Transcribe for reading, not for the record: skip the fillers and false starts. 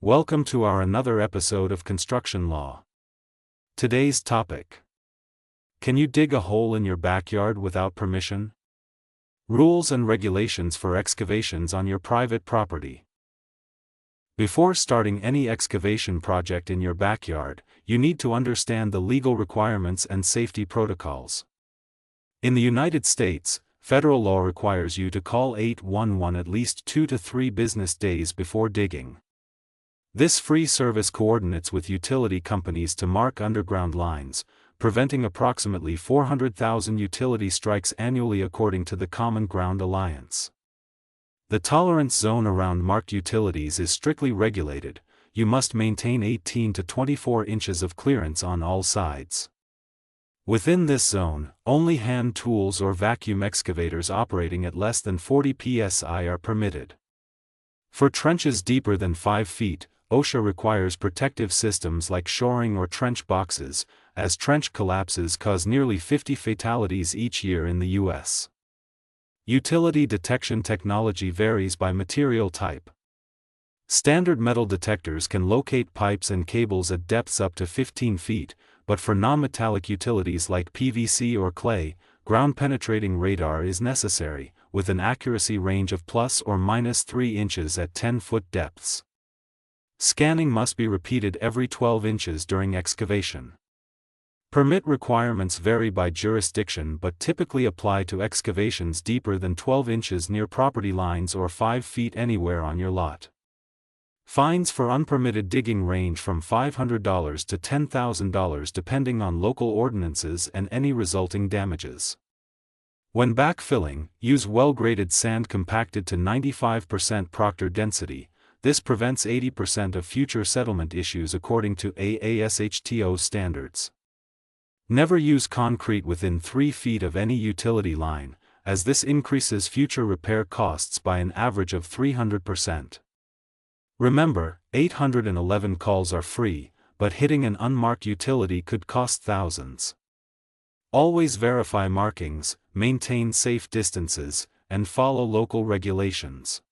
Welcome to our another episode of Construction Law. Today's topic: can you dig a hole in your backyard without permission? Rules and regulations for excavations on your private property. Before starting any excavation project in your backyard, you need to understand the legal requirements and safety protocols. In the United States, federal law requires you to call 811 at least 2 to 3 business days before digging. This free service coordinates with utility companies to mark underground lines, preventing approximately 400,000 utility strikes annually according to the Common Ground Alliance. The tolerance zone around marked utilities is strictly regulated. You must maintain 18 to 24 inches of clearance on all sides. Within this zone, only hand tools or vacuum excavators operating at less than 40 psi are permitted. For trenches deeper than 5 feet, OSHA requires protective systems like shoring or trench boxes, as trench collapses cause nearly 50 fatalities each year in the U.S. Utility detection technology varies by material type. Standard metal detectors can locate pipes and cables at depths up to 15 feet, but for non-metallic utilities like PVC or clay, ground-penetrating radar is necessary, with an accuracy range of plus or minus 3 inches at 10-foot depths. Scanning must be repeated every 12 inches during excavation. Permit requirements vary by jurisdiction but typically apply to excavations deeper than 12 inches near property lines or 5 feet anywhere on your lot. Fines for unpermitted digging range from $500 to $10,000 depending on local ordinances and any resulting damages. When backfilling, use well-graded sand compacted to 95% proctor density. This prevents 80% of future settlement issues according to AASHTO standards. Never use concrete within 3 feet of any utility line, as this increases future repair costs by an average of 300%. Remember, 811 calls are free, but hitting an unmarked utility could cost thousands. Always verify markings, maintain safe distances, and follow local regulations.